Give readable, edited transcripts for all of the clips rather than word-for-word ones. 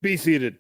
Be seated.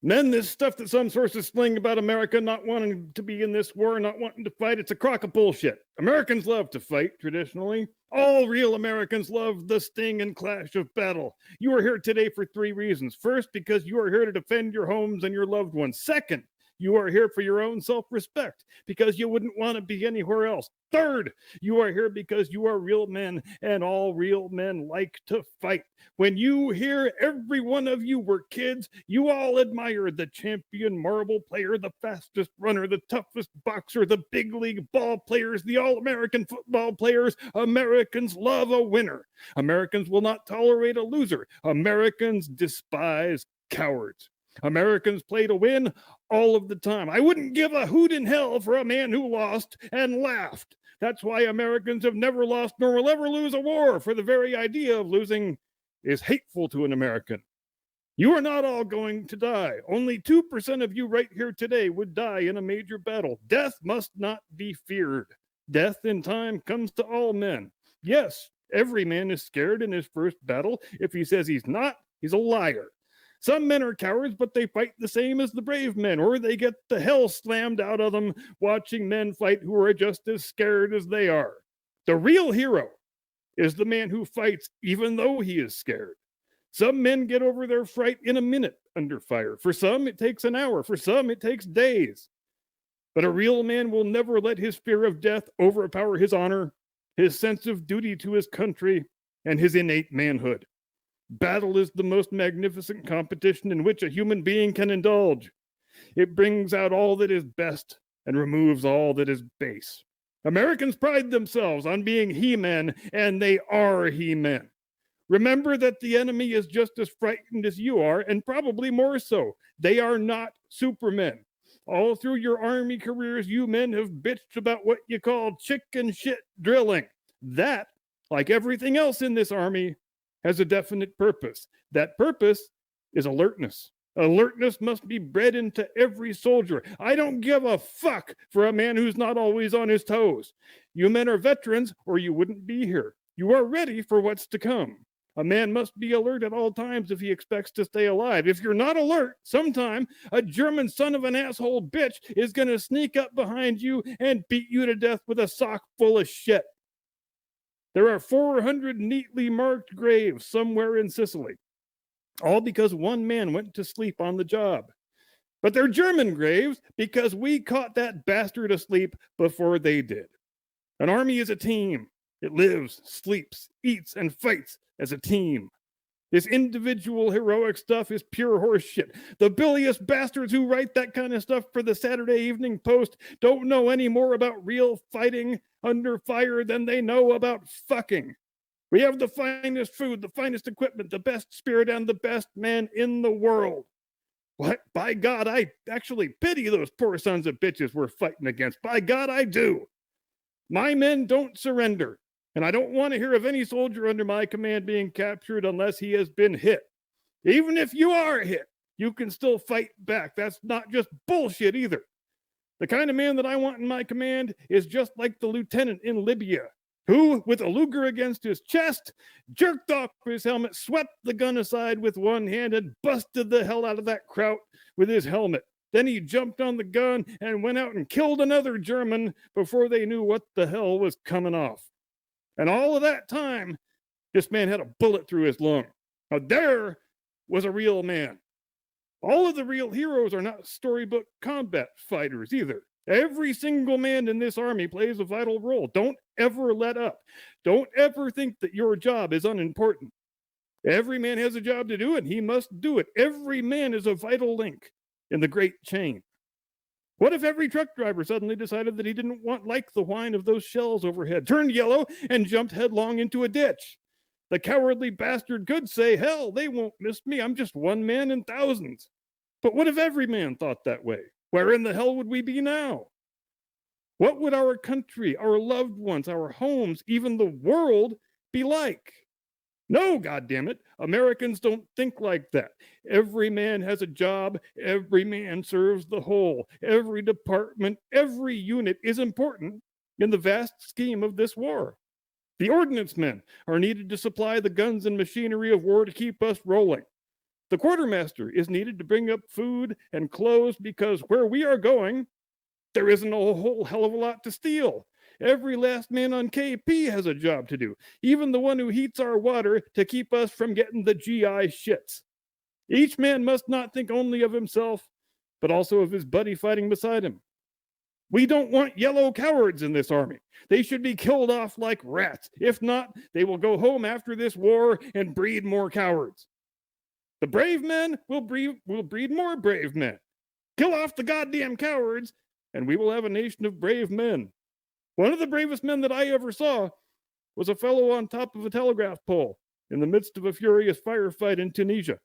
Men, this stuff that some sources sling about America not wanting to be in this war, not wanting to fight, it's a crock of bullshit. Americans love to fight, traditionally. All real Americans love the sting and clash of battle. You are here today for 3 reasons. First, because you are here to defend your homes and your loved ones. Second, you are here for your own self-respect, because you wouldn't want to be anywhere else. Third, you are here because you are real men, and all real men like to fight. When you hear every one of you were kids, you all admired the champion marble player, the fastest runner, the toughest boxer, the big league ball players, the all-American football players. Americans love a winner. Americans will not tolerate a loser. Americans despise cowards. Americans play to win all of the time. I wouldn't give a hoot in hell for a man who lost and laughed. That's why Americans have never lost nor will ever lose a war, for the very idea of losing is hateful to an American. You are not all going to die. Only 2% of you right here today would die in a major battle. Death must not be feared. Death in time comes to all men. Yes, every man is scared in his first battle. If he says he's not, he's a liar. Some men are cowards, but they fight the same as the brave men, or they get the hell slammed out of them watching men fight who are just as scared as they are. The real hero is the man who fights even though he is scared. Some men get over their fright in a minute under fire. For some, it takes an hour. For some, it takes days. But a real man will never let his fear of death overpower his honor, his sense of duty to his country, and his innate manhood. Battle is the most magnificent competition in which a human being can indulge. It brings out all that is best and removes all that is base. Americans pride themselves on being he-men, and they are he-men. Remember that the enemy is just as frightened as you are, and probably more so. They are not supermen. All through your army careers, you men have bitched about what you call chicken shit drilling. That, like everything else in this army, has a definite purpose. That purpose is alertness. Alertness must be bred into every soldier. I don't give a fuck for a man who's not always on his toes. You men are veterans, or you wouldn't be here. You are ready for what's to come. A man must be alert at all times if he expects to stay alive. If you're not alert, sometime a German son of an asshole bitch is going to sneak up behind you and beat you to death with a sock full of shit. There are 400 neatly marked graves somewhere in Sicily, all because one man went to sleep on the job. But they're German graves because we caught that bastard asleep before they did. An army is a team. It lives, sleeps, eats, and fights as a team. This individual heroic stuff is pure horseshit. The bilious bastards who write that kind of stuff for the Saturday Evening Post don't know any more about real fighting under fire than they know about fucking. We have the finest food, the finest equipment, the best spirit, and the best men in the world. What? By God, I actually pity those poor sons of bitches we're fighting against. By God, I do. My men don't surrender. And I don't want to hear of any soldier under my command being captured unless he has been hit. Even if you are hit, you can still fight back. That's not just bullshit either. The kind of man that I want in my command is just like the lieutenant in Libya, who, with a Luger against his chest, jerked off his helmet, swept the gun aside with one hand, and busted the hell out of that kraut with his helmet. Then he jumped on the gun and went out and killed another German before they knew what the hell was coming off. And all of that time, this man had a bullet through his lung. Now there was a real man. All of the real heroes are not storybook combat fighters either. Every single man in this army plays a vital role. Don't ever let up. Don't ever think that your job is unimportant. Every man has a job to do, and he must do it. Every man is a vital link in the great chain. What if every truck driver suddenly decided that he didn't like the whine of those shells overhead, turned yellow, and jumped headlong into a ditch? The cowardly bastard could say, hell, they won't miss me. I'm just one man in thousands. But what if every man thought that way? Where in the hell would we be now? What would our country, our loved ones, our homes, even the world be like? No, goddammit, Americans don't think like that. Every man has a job. Every man serves the whole. Every department, every unit is important in the vast scheme of this war. The ordnance men are needed to supply the guns and machinery of war to keep us rolling. The quartermaster is needed to bring up food and clothes because where we are going, there isn't a whole hell of a lot to steal. Every last man on KP has a job to do, even the one who heats our water to keep us from getting the GI shits. Each man must not think only of himself, but also of his buddy fighting beside him. We don't want yellow cowards in this army. They should be killed off like rats. If not, they will go home after this war and breed more cowards. The brave men will breed more brave men. Kill off the goddamn cowards, and we will have a nation of brave men. One of the bravest men that I ever saw was a fellow on top of a telegraph pole in the midst of a furious firefight in Tunisia.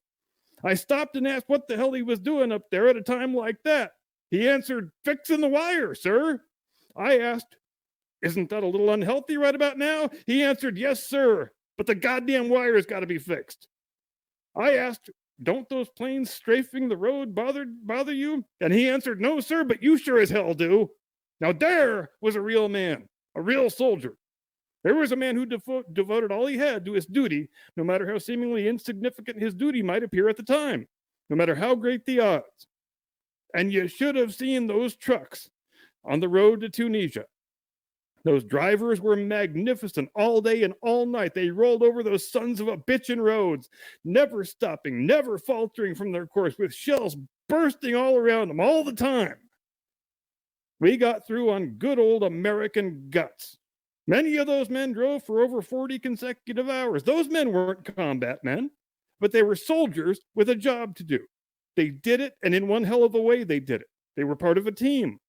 I stopped and asked what the hell he was doing up there at a time like that. He answered, "Fixing the wire, sir." I asked, "Isn't that a little unhealthy right about now?" He answered, "Yes, sir, but the goddamn wire's got to be fixed." I asked, "Don't those planes strafing the road bother you?" And he answered, "No, sir, but you sure as hell do." Now there was a real man, a real soldier. There was a man who devoted all he had to his duty, no matter how seemingly insignificant his duty might appear at the time, no matter how great the odds. And you should have seen those trucks on the road to Tunisia. Those drivers were magnificent all day and all night. They rolled over those sons of a bitchin' roads, never stopping, never faltering from their course, with shells bursting all around them all the time. We got through on good old American guts. Many of those men drove for over 40 consecutive hours. Those men weren't combat men, but they were soldiers with a job to do. They did it, and in one hell of a way they did it. They were part of a team.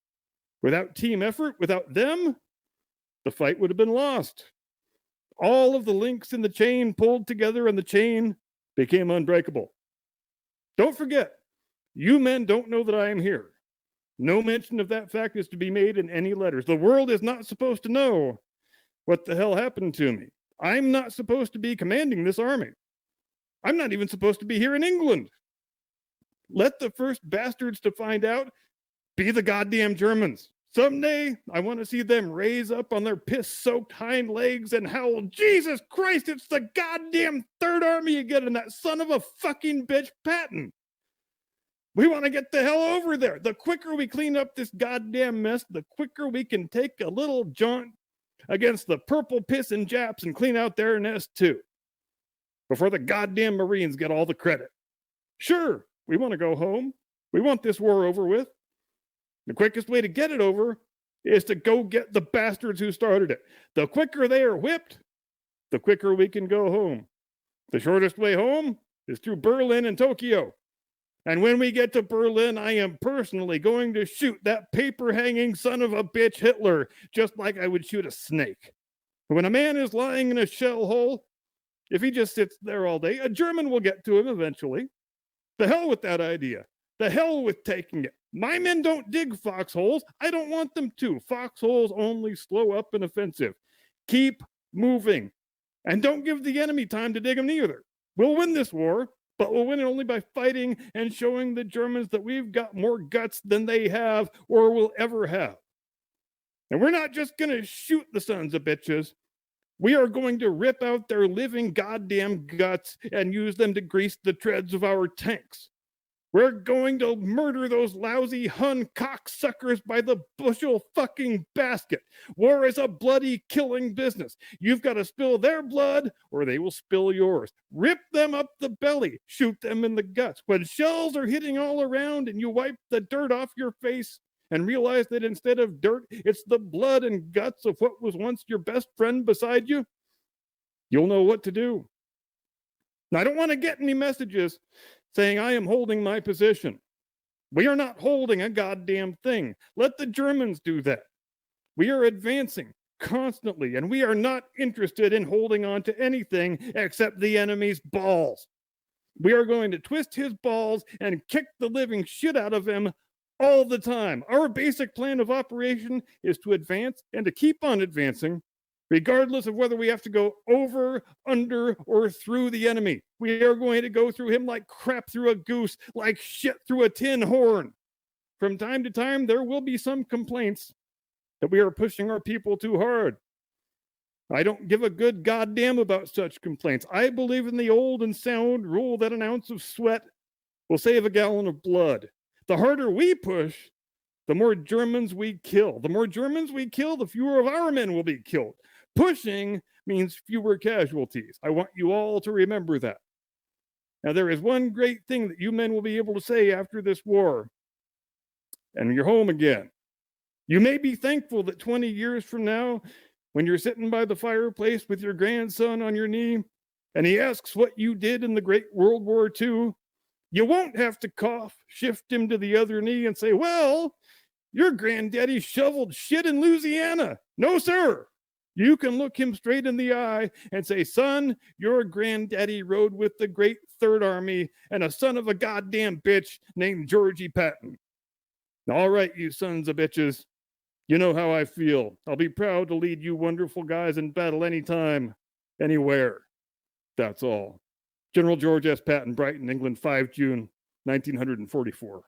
Without team effort, without them, the fight would have been lost. All of the links in the chain pulled together, and the chain became unbreakable. Don't forget, you men don't know that I am here. No mention of that fact is to be made in any letters. The world is not supposed to know what the hell happened to me. I'm not supposed to be commanding this army. I'm not even supposed to be here in England. Let the first bastards to find out be the goddamn Germans. Someday, I want to see them raise up on their piss-soaked hind legs and howl, "Jesus Christ, it's the goddamn Third Army again and that son of a fucking bitch Patton. We want to get the hell over there. The quicker we clean up this goddamn mess, the quicker we can take a little jaunt against the purple pissing Japs and clean out their nest too, before the goddamn Marines get all the credit. Sure, we want to go home. We want this war over with. The quickest way to get it over is to go get the bastards who started it. The quicker they are whipped, the quicker we can go home. The shortest way home is through Berlin and Tokyo. And when we get to Berlin, I am personally going to shoot that paper-hanging son of a bitch Hitler, just like I would shoot a snake. When a man is lying in a shell hole, if he just sits there all day, a German will get to him eventually. The hell with that idea. The hell with taking it. My men don't dig foxholes. I don't want them to. Foxholes only slow up an offensive. Keep moving. And don't give the enemy time to dig them either. We'll win this war, but we'll win it only by fighting and showing the Germans that we've got more guts than they have or will ever have. And we're not just going to shoot the sons of bitches. We are going to rip out their living goddamn guts and use them to grease the treads of our tanks. We're going to murder those lousy Hun cocksuckers by the bushel fucking basket. War is a bloody killing business. You've got to spill their blood or they will spill yours. Rip them up the belly. Shoot them in the guts. When shells are hitting all around and you wipe the dirt off your face and realize that instead of dirt, it's the blood and guts of what was once your best friend beside you, you'll know what to do. Now, I don't want to get any messages saying I am holding my position. We are not holding a goddamn thing. Let the Germans do that. We are advancing constantly, and we are not interested in holding on to anything except the enemy's balls. We are going to twist his balls and kick the living shit out of him all the time. Our basic plan of operation is to advance and to keep on advancing, regardless of whether we have to go over, under, or through the enemy. We are going to go through him like crap through a goose, like shit through a tin horn. From time to time, there will be some complaints that we are pushing our people too hard. I don't give a good goddamn about such complaints. I believe in the old and sound rule that an ounce of sweat will save a gallon of blood. The harder we push, the more Germans we kill. The more Germans we kill, the fewer of our men will be killed. Pushing means fewer casualties. I want you all to remember that. Now, there is one great thing that you men will be able to say after this war, and you're home again. You may be thankful that 20 years from now, when you're sitting by the fireplace with your grandson on your knee, and he asks what you did in the Great World War II, you won't have to cough, shift him to the other knee, and say, well, your granddaddy shoveled shit in Louisiana. No, sir. You can look him straight in the eye and say, son, your granddaddy rode with the Great Third Army and a son of a goddamn bitch named Georgie Patton. All right, you sons of bitches. You know how I feel. I'll be proud to lead you wonderful guys in battle anytime, anywhere. That's all. General George S. Patton, Brighton, England, 5 June, 1944.